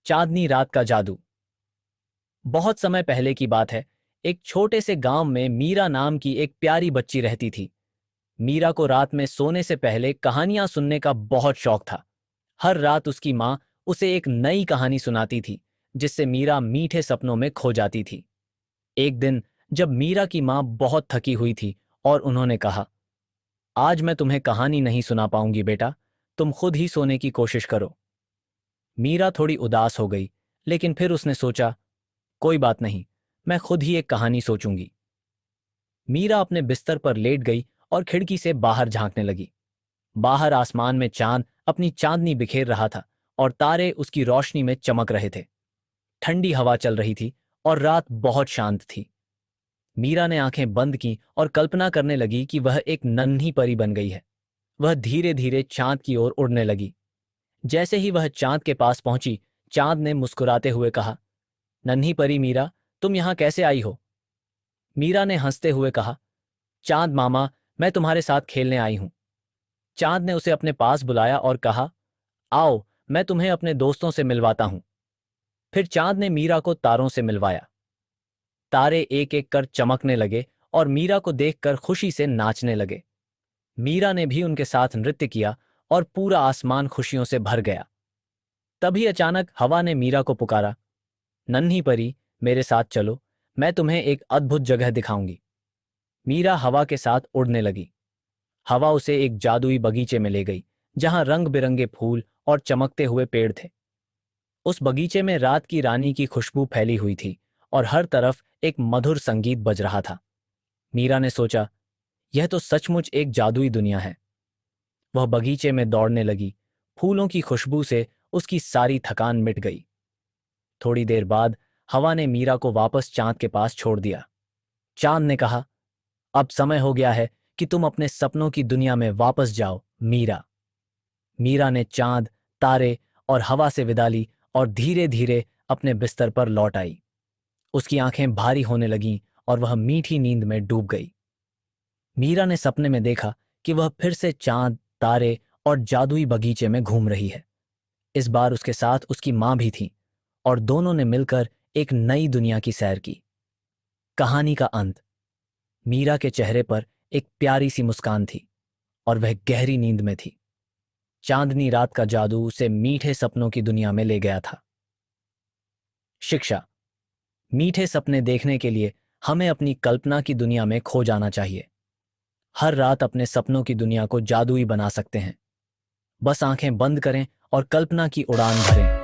चांदनी रात का जादू। बहुत समय पहले की बात है। एक छोटे से गांव में मीरा नाम की एक प्यारी बच्ची रहती थी। मीरा को रात में सोने से पहले कहानियां सुनने का बहुत शौक था। हर रात उसकी माँ उसे एक नई कहानी सुनाती थी, जिससे मीरा मीठे सपनों में खो जाती थी। एक दिन जब मीरा की माँ बहुत थकी हुई थी और उन्होंने कहा, आज मैं तुम्हें कहानी नहीं सुना पाऊंगी बेटा, तुम खुद ही सोने की कोशिश करो। मीरा थोड़ी उदास हो गई, लेकिन फिर उसने सोचा, कोई बात नहीं, मैं खुद ही एक कहानी सोचूंगी। मीरा अपने बिस्तर पर लेट गई और खिड़की से बाहर झांकने लगी। बाहर आसमान में चांद अपनी चांदनी बिखेर रहा था और तारे उसकी रोशनी में चमक रहे थे। ठंडी हवा चल रही थी और रात बहुत शांत थी। मीरा ने आंखें बंद की और कल्पना करने लगी कि वह एक नन्ही परी बन गई है। वह धीरे धीरे चांद की ओर उड़ने लगी। जैसे ही वह चांद के पास पहुंची, चांद ने मुस्कुराते हुए कहा, नन्ही परी मीरा, तुम यहां कैसे आई हो? मीरा ने हंसते हुए कहा, चांद मामा, मैं तुम्हारे साथ खेलने आई हूं। चांद ने उसे अपने पास बुलाया और कहा, आओ, मैं तुम्हें अपने दोस्तों से मिलवाता हूं। फिर चांद ने मीरा को तारों से मिलवाया। तारे एक एक कर चमकने लगे और मीरा को देखकर खुशी से नाचने लगे। मीरा ने भी उनके साथ नृत्य किया और पूरा आसमान खुशियों से भर गया। तभी अचानक हवा ने मीरा को पुकारा, नन्ही परी, मेरे साथ चलो, मैं तुम्हें एक अद्भुत जगह दिखाऊंगी। मीरा हवा के साथ उड़ने लगी। हवा उसे एक जादुई बगीचे में ले गई, जहां रंग बिरंगे फूल और चमकते हुए पेड़ थे। उस बगीचे में रात की रानी की खुशबू फैली हुई थी और हर तरफ एक मधुर संगीत बज रहा था। मीरा ने सोचा, यह तो सचमुच एक जादुई दुनिया है। वह बगीचे में दौड़ने लगी। फूलों की खुशबू से उसकी सारी थकान मिट गई। थोड़ी देर बाद हवा ने मीरा को वापस चांद के पास छोड़ दिया। चांद ने कहा, अब समय हो गया है कि तुम अपने सपनों की दुनिया में वापस जाओ मीरा। मीरा ने चांद, तारे और हवा से विदा ली और धीरे धीरे अपने बिस्तर पर लौट आई। उसकी आंखें भारी होने लगीं और वह मीठी नींद में डूब गई। मीरा ने सपने में देखा कि वह फिर से चांद, तारे और जादुई बगीचे में घूम रही है। इस बार उसके साथ उसकी माँ भी थी और दोनों ने मिलकर एक नई दुनिया की सैर की। कहानी का अंत। मीरा के चेहरे पर एक प्यारी सी मुस्कान थी और वह गहरी नींद में थी। चांदनी रात का जादू उसे मीठे सपनों की दुनिया में ले गया था। शिक्षा। मीठे सपने देखने के लिए हमें अपनी कल्पना की दुनिया में खो जाना चाहिए। हर रात अपने सपनों की दुनिया को जादुई बना सकते हैं। बस आंखें बंद करें और कल्पना की उड़ान भरें।